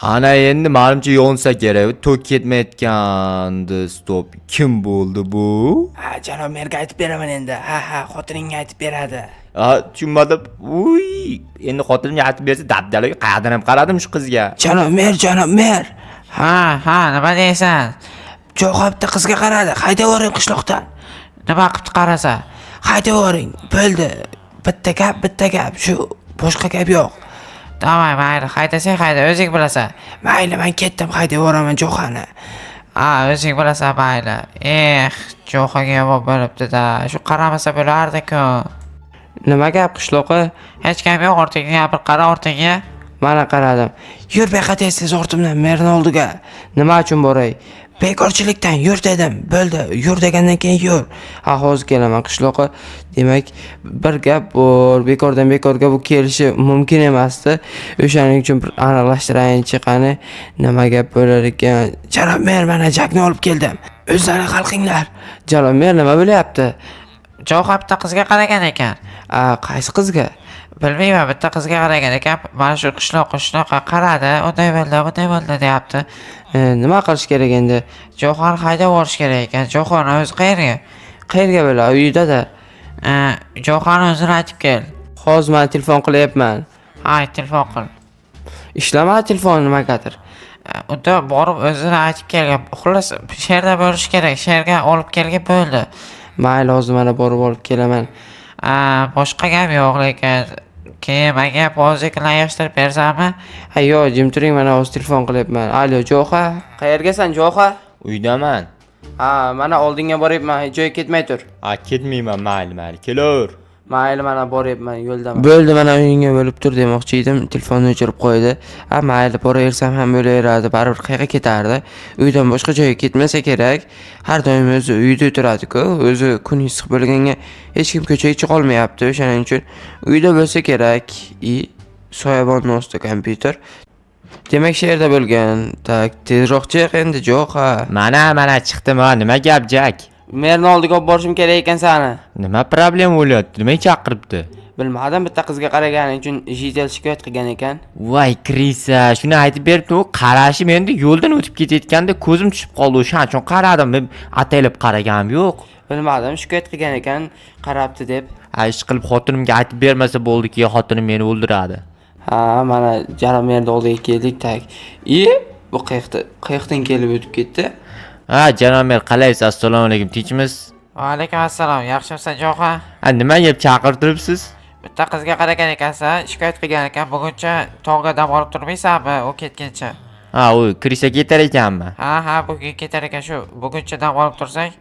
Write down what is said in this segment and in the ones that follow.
Ana endi menimcha yonsa kerak. Tok ketmayotgandi. Stop. Kim bo'ldi bu? Ha, janob merga aytib beraman endi. Ha, xotiningga aytib beradi. Tushunmadim. Uy, endi xotinimga aytib bersa dabdalaga qayerdan ham qaradim shu qizga. Janob mer. Ha, nima deysan? Jo'xa bitta qizga qaradi. Haydavoring qishloqdan. Nima qilib qarasa? Haydavoring. Bo'ldi. Bitta gap. Shu boshqa gap yo'q. Davay, mayli, haydasang hayda, o'zing bilasan. Mayli, men ketdim, haydavoraman Jo'xani. O'zing bilasan, mayli. Jo'xaga yomon bo'libdi-da. Shu qaramasa bo'lardi-ku. Nima gap qishloqqa? Hech gap yo'q, ortingga bir qara ortingga. Mana qaradim. Yur tez ortimdan merni oldiga. Nima uchun boray? Bekorchilikdan yur dedim. Bo'ldi, yur degandan keyin yur. Hozir kelaman qishloqqa. Demak, bir gap bor. Bekorga bu kelishi mumkin emasdi. O'shaning uchun bir aniqlashtirayinchi qani nima gap bo'lar ekan. Janob mer, mana jakni olib keldim. O'zlari xalqinglar. Janob mer, nima bo'lyapti? Jo'xa bitta qizga qaragan ekan. Qaysi qizga? Bilmayman, bitta qizga qaragan ekan. Mana shu qishloqqa qaradi, unday bo'ldi deyapti. Nima qilish kerak endi? Jo'xani haydab olish kerak ekan. Jo'xani o'zi qayerga? Qayerga bo'la? Uyda-da. Jo'xani o'zini aytib kel. Hozir men telefon qilyapman. Telefon qil. Ishlamadi telefon nimagadir. Unda borib o'zini aytib kelgan. Xullas, sherda bo'lish kerak. Sherga olib kelgan bo'ldi. Mayli, hozir mana borib olib kelaman. Boshqa gap yo'q, lekin keyin menga poziklarni yig'ishtirib bersanmi? Yo'q, jim turing, mana hozir telefon qilyapman. Alo, Jo'xa. Qayergasan, Jo'xa? Uydaman. Mana oldinga boryapman. Hech joyga ketmay tur. Ketmayman, mayli. Kelur. Mayli, mana boryapman, yo'ldaman. Bo'ldi, mana uyingga bo'lib tur demoqchi edim. Telefonni o'chirib qo'ydi. Mayli, boraversam ham bo'laveradi. Baribir qayerga ketardi? Uydan boshqa joyga ketmasa kerak. Har doim o'zi uyda o'tiradi-ku. O'zi kun issiq bo'lganga hech kim ko'chaga chiqa olmayapti. O'shaning uchun uyda bo'lsa kerak. Soyabonni ostida kompyuter. Demak, sherda bo'lgan. Tak, tezroq chiq endi, Jo'xa. Mana chiqdim. Nima gap, Jak? Merni oldiga olib borishim kerak ekan seni. Nima problem bo'lyapti? Nima chaqiribdi? Bilmadim, bitta qizga qaraganing uchun jitel shikoyat qilgan ekan. Voy, Krisa, shuni aytib beribdi. U qarashim endi yo'ldan o'tib ketayotganda ko'zim tushib qoldi. O'shaning uchun qaradim. Men ataylab qaraganim yo'q. Bilmadim, shikoyat qilgan ekan, qarabdi deb. Ish qilib xotinimga aytib bermasa bo'ldi, keyin xotinim meni o'ldiradi. Mana janob merni oldiga keldik, tak. Bu qayoqdan kelib o'tib ketdi? Janob mer, qalaysiz? Assalomu alaykum, tinchmisiz? Va alaykum assalom. Yaxshimisiz, Jo'xa? Nima deb chaqirtiribsiz? Bitta qizga qaragan ekansan, shikoyat qilgan ekan. Buguncha tog'ga dam olib turmaysanmi, u ketguncha? U Krisa ketar ekanmi? Bugun ketar ekan, shu buguncha dam olib tursang.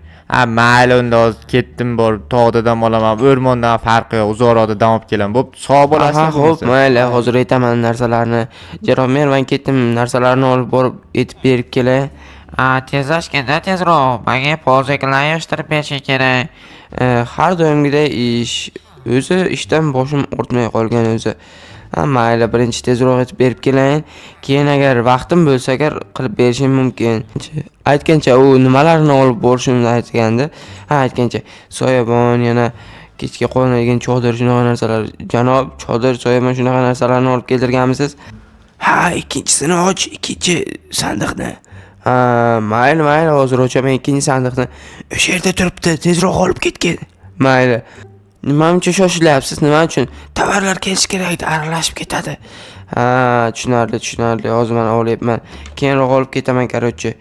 Mayli, unda hozir ketdim borib tog'da dam olaman. O'rmondan farqi yo'q, uzoqroqda dam olib kelaman. Bo'p, sog' bo'lasizmi? Xo'p, mayli, hozir aytaman narsalarni. Janob mer, men ketdim, narsalarni olib borib yetib berib kelay. Tezlashganda tezroq. Menga poziklarni yig'ishtirib berishing kerak. Har doimgidek ish. O'zi ishdan boshim o'rtmay qolgan o'zi. Mayli, birinchi tezroq aytib berib kelayin. Keyin agar vaqtim bo'lsa, agar qilib berishim mumkin. Aytgancha u nimalarni olib borishimni aytgandi. Aytgancha soyabon, yana kechga qo'yiladigan chodir, shunaqa narsalar. Janob, chodir, soyabon shunaqa narsalarni olib keltirganmisiz? Ikkinchisini och, ikkinchi sandiqni. Mayli, hozir ochaman ikkinchi sandiqni. O'sha yerda turibdi, tezroq olib ketgin. Mayli. Nima uchun shoshilyapsiz? Nima uchun? Tovarlar kelish kerak, aralashib ketadi. Tushunarli. Hozir men olyapman. Keyinroq olib ketaman, qarochi.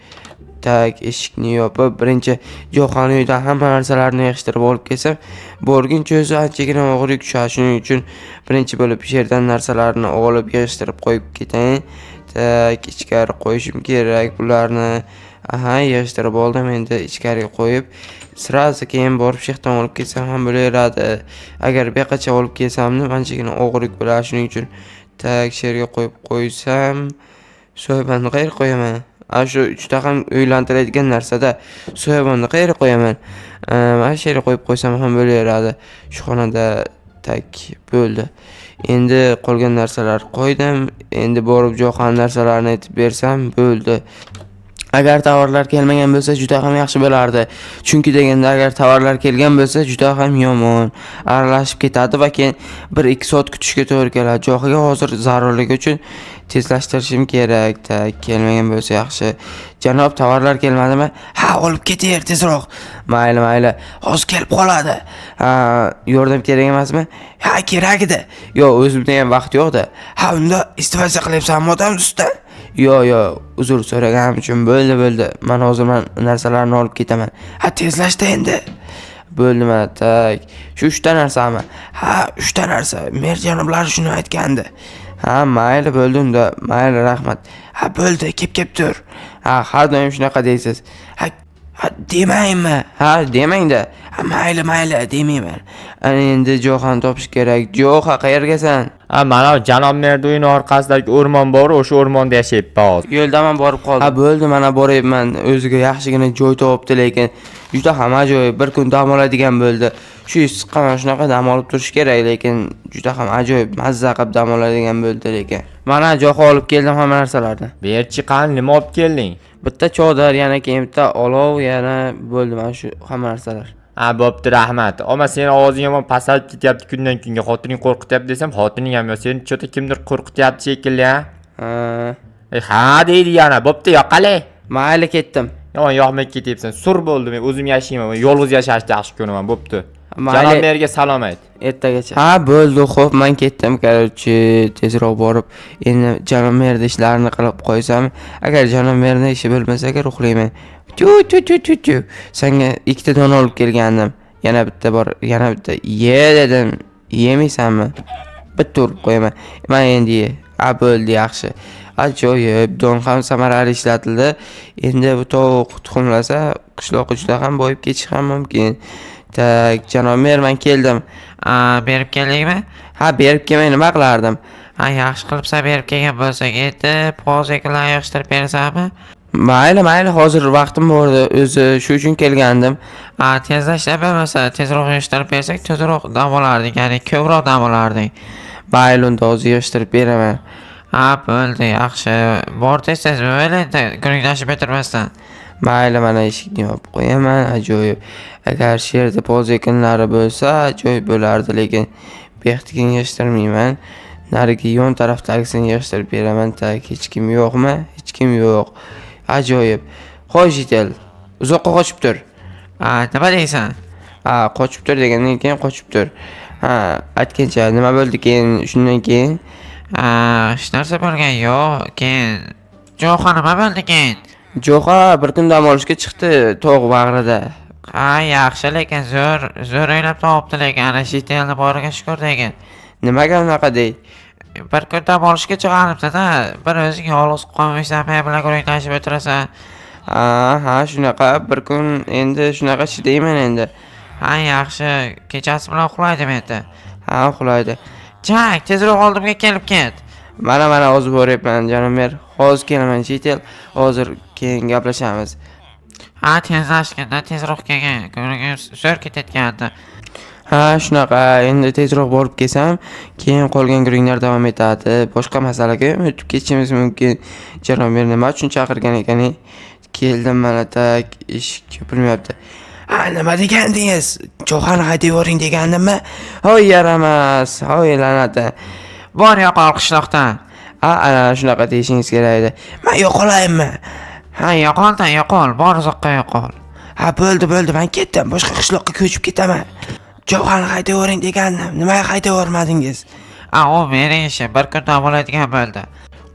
Tak, eshikni yopib, birinchi Jo'xani uydan hamma narsalarni yig'ishtirib olib kelsam, borguncha o'zi anchagina og'ir yuk tushadi. Shuning uchun birinchi bo'lib yerdan narsalarni olib yig'ishtirib qo'yib ketayin. Tak, ichkari qo'yishim kerak bularni. Yig'ishtirib oldim, endi ichkariga qo'yib, sirasi keyin borib shexdan olib kelsam ham bo'laveradi. Agar bu yoqqa olib kelsamni, anchagina og'ir yuk bo'ladi. Shuning uchun tak sherga qo'yib qo'ysam, soyabonni qayerga qo'yaman? Shu 3 ta ham o'ylantiradigan narsada soyabonni qayerga qo'yaman? Mana shu yerga qo'yib qo'ysam ham bo'laveradi. Shu xonada tak bo'ldi. Endi qolgan narsalar qo'ydim. Endi borib Jo'xan narsalarini aytib bersam bo'ldi. Agar tovarlar kelmagan bo'lsa juda ham yaxshi bo'lardi. Chunki deganda agar tovarlar kelgan bo'lsa juda ham yomon. Aralashib ketadi va keyin 1-2 soat kutishga to'g'ri keladi. Joyiga hozir zarurligi uchun tezlashtirishim kerak. Kelmagan bo'lsa yaxshi. Janob, tovarlar kelmadimi? Ha, olib keting tezroq. Mayli. Hozir kelib qoladi. Yordam kerak emasmi? Ha, kerak edi. Yo'q, o'zimda ham vaqt yo'q-da. Ha, unda istifoza qilyapsanmi odam ustidan? Yo'q, uzr so'raganim uchun bo'ldi. Men hozir narsalarni olib ketaman. Ha, tezlashda endi. Bo'ldi mana tak. Shu 3 ta narsami? Ha, 3 ta narsa. Mer janoblar shuni aytgandi. Ha, mayli bo'ldi unda. Mayli, rahmat. Ha, bo'ldi, kep tur. Ha, har doim shunaqa deysiz. Ha, demaymi? Ha, demang-da. Ha, mayli, demayman. Ana endi Jo'xan topish kerak. Jo'xa, qayergasan? Mana janob Merduin orqasidagi o'rmon bor, o'sha o'rmonda yashayapman hozir. Yo'ldaman borib qoldim. Ha, bo'ldi, mana boryapman. O'ziga yaxshigina joy topibdi, lekin juda ham ajoyib. Bir kun dam oladigan bo'ldi. Shu issiqqa mana shunaqa dam olib turish kerak, lekin juda ham ajoyib mazza qilib dam oladigan bo'ldi lekin. Mana Jo'xa olib keldim hamma narsalarni. Berchi, qani nima olib kelding? Bitta chodar, yana keyin bitta olov, yana bo'ldi mana shu hamma narsalar. Bo'pti, rahmat. Ammo seni ovozing yomon pasayib ketyapti kundan kunga. Xotining qo'rqityapti desam, xotining ham yo'q. Seni chota kimdir qo'rqityapti shekilli, ha? Ha deydi yana. Bo'pti, yoqale. Mayli, ketdim. Yomon yoqmay ketyapsan. Sur bo'ldi, men o'zim yashayman. Yolg'iz yashashni yaxshi ko'raman. Bo'pti. Janob merga salom ayt. Ertagacha. Ha, bo'ldi, xo'p, men ketdim. Короче, tezroq borib, endi janob merda ishlarini qilib qo'ysam, agar janob merda ishi bo'lmasa, agar uxlayman. Chu. Senga 2 ta don olib kelgandim. Yana bitta bor, yana bitta. Ye dedim. Yemaysanmi? Bitta urib qo'yaman. Men endi ye. Ha, bo'ldi, yaxshi. Ajoyib, don ham samarali ishlatildi. Endi bu tovuq tuxumlasa, qishloqqa juda ham boyib ketish ham mumkin. Tak, janob mer, men keldim. Berib keldingmi? Ha, berib kelmay nima qilardim? Yaxshi qilibsan, berib kelgan bo'lsak, endi pozikalarni yig'ishtirib berasanmi? Mayli, hozir vaqtim bor edi, o'zi shu uchun kelgandim. Tezlashda bo'lmasa, tezroq yig'ishtirib bersak, tezroq dam olardik, ya'ni ko'proq dam olardik. Mayli, unda hozir yig'ishtirib beraman. Bo'ldi, yaxshi. Bor tez-tez bo'lmaydi, ko'ringlashib o'tirmasdan. Mayli, mana eshikni yopib qo'yaman, ajoyib. Agar shu yerda poziklari bo'lsa, ajoyib bo'lardi, lekin bu yerga yig'ishtirmayman. Narigi yon tarafdagisini yig'ishtirib beraman. Tak, hech kim yo'qmi? Hech kim yo'q. Ajoyib. Qo'yitel. Uzoqqa qochib tur. Nima deysan? Qochib tur degandan keyin qochib tur. Aytgancha nima bo'ldi keyin, shundan keyin? Hech narsa bo'lgan yo'q. Keyin Jo'xa nima bo'ldi keyin? Jo'xa bir kun dam olishga chiqdi tog' bag'rida. Yaxshi, lekin zo'r o'ylab topibdi, lekin ana shu telni boriga shukur degan. Nimaga unaqa dey? Bir kun dam olishga chiqaribdi-da, bir o'zing yolg'iz qolmaysan, men bilan ko'ringlashib o'tirasan. Ha, shunaqa bir kun endi shunaqa chidayman endi. Yaxshi, kechasi bilan uxlaydim endi. Ha, uxlaydi. Jak, tezroq oldimga kelib ket. Mana hozir boryapman, janob mer. Hozir kelaman, chetel. Hozir keyin gaplashamiz. Tezlashganda tezroq kelgan. Ko'ringim zo'r ketayotgandi. Ha, shunaqa. Endi tezroq borib kelsam, keyin qolgan guringlar davom etadi. Boshqa masalaga o'tib ketishimiz mumkin. Janob mer nima uchun chaqirgan ekan? Keldim mana tak, eshik yopilmayapti. Nima degandingiz? Jo'xani haydab yuboring degandimmi? Hoy, yaramas. Hoy, la'nati. Bor yo'qol qishloqdan. Ana shunaqa deyishingiz kerak edi. Men yo'qolaymi? Yo'qol, bor uzoqqa yo'qol. Bo'ldi, men ketdim. Boshqa qishloqqa ko'chib ketaman. Jo'xani haydab yuboring degandim. Nimaga haydab yubormadingiz? U mening ishim, bir kun dam oladigan bo'ldi.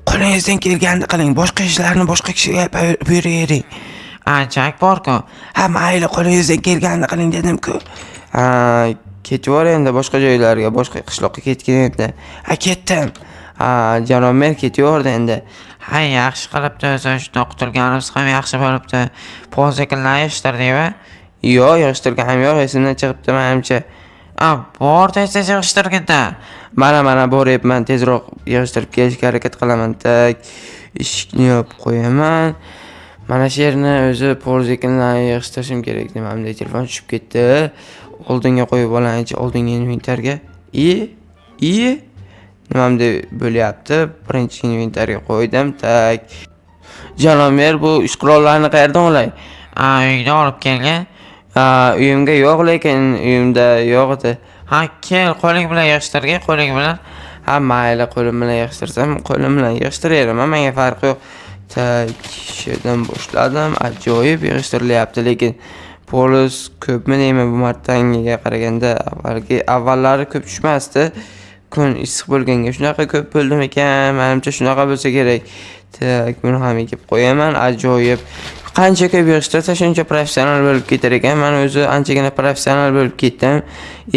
Qo'lingizdan kelganini qiling. Boshqa ishlarni boshqa kishiga buyuravering. Jak bor-ku. Mayli, qo'lingizdan kelganini qiling dedim-ku. Ketib bor endi boshqa joylarga, boshqa qishloqqa ketgan endi. Ketdim. Janob mer ketaverdi endi. Yaxshi qilibdi, o'zi shunday qutulganimiz ham yaxshi bo'libdi. Pozikllarni yig'ishtirdingmi? Yo'q, yig'ishtirganim yo'q, esimdan chiqibdi menimcha. Bor tez-tez yig'ishtirganda. Mana boryapman, tezroq yig'ishtirib kelishga harakat qilaman. Tak, eshikni yopib qo'yaman. Mana shu yerni o'zi pozikllarni yig'ishtirishim kerak demamda, telefon tushib ketdi. Oldinga qo'yib olaychi, oldingi inventarga. Nimamda bo'lyapti? Birinchi inventarga qo'ydim. Tak. Janob mer, bu ishqilonlarni qayerdan olay? Uyga olib kelgan. Uyimga yo'q, lekin uyimda yo'q edi. Ha, kel, qo'ling bilan yig'ishtirgin, qo'ling bilan. Ha, mayli, qo'lim bilan yig'ishtirsam, qo'lim bilan yig'ishtiraverman, menga farqi yo'q. She'dan boshladim, ajoyib yig'ishtirilyapti, lekin polis ko'pmi deyman bu martangiga qaraganda, avvallari ko'p tushmasdi. Kun issiq bo'lganga shunaqa ko'p bo'ldimi ekan? Menimcha shunaqa bo'lsa kerak. Buni ham ekib qo'yaman, ajoyib. Qancha ko'p yig'ishtirsa shuncha professional bo'lib ketar ekan. Men o'zi anchagina professional bo'lib ketdim.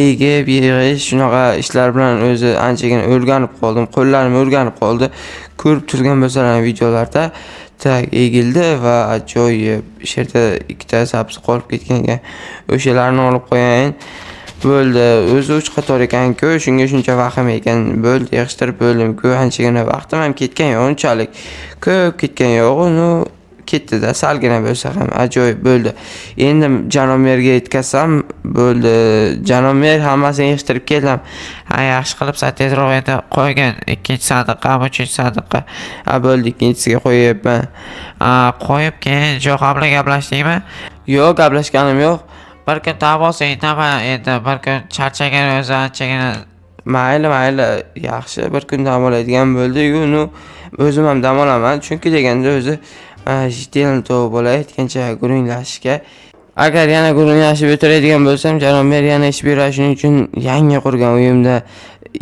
Egib, yig'ish, shunaqa ishlar bilan o'zi anchagina o'rganib qoldim. Qo'llarim o'rganib qoldi. Ko'rib turgan bo'lsalaring videolarda egildi va ajoyib. Shu yerda ikkita sabzi qolib ketgan ekan. O'shalarni olib qo'yayin. Bo'ldi. O'zi 3 qator ekan-ku, shunga shuncha vaqtim ekan. Bo'ldi, yig'ishtirib bo'ldim-ku. Anchagina vaqtim ham ketgan yo'q, unchalik ko'p ketgan yo'q. Uni ketdi-da, salgina bo'lsa ham ajoyib bo'ldi. Endi janob merga yetkazsam bo'ldi. Janob mer hammasini yig'ishtirib keldim. Ha, yaxshi qilibsan, tezroq endi qo'ygin. 2-sandiqqa, 3-sandiqqa. Bo'ldi, ikkinchisiga qo'yibman. Qo'yib keyin Jo'xa bilan gaplashdingmi? Yo'q, gaplashganim yo'q. Bir kun dam olsa indamay, endi bir kun charchagan o'zi anchagina. Mayli, yaxshi, bir kun dam oladigan bo'ldi-yu, o'zim ham dam olaman, chunki deganda o'zi jiddiy bo'lay aytgancha guringlashishga. Agar yana guringlashib o'tiradigan bo'lsam, janob mer yana ish beradi, shuning uchun yangi qurgan uyimda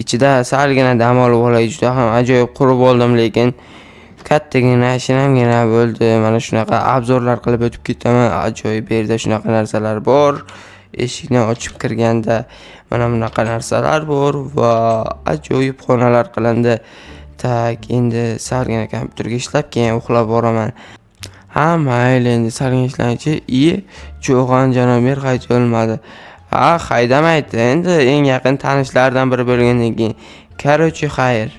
ichida salgina dam olib olay. Juda ham ajoyib qurib oldim, lekin kattagina, shinamgina bo'ldi. Mana shunaqa obzorlar qilib o'tib ketaman. Ajoyib, bu yerda shunaqa narsalar bor. Eshikni ochib kirganda mana bunaqa narsalar bor va ajoyib xonalar qilindi. Endi salgina kompyuterga ishlab, keyin uxlab boraman. Ha, mayli, endi salgina ishlanchi. Jo'xan janob mer haydolmadi. Ha, haydamaydi. Endi eng yaqin tanishlardan biri bo'lgandan keyin. Короче, xayr.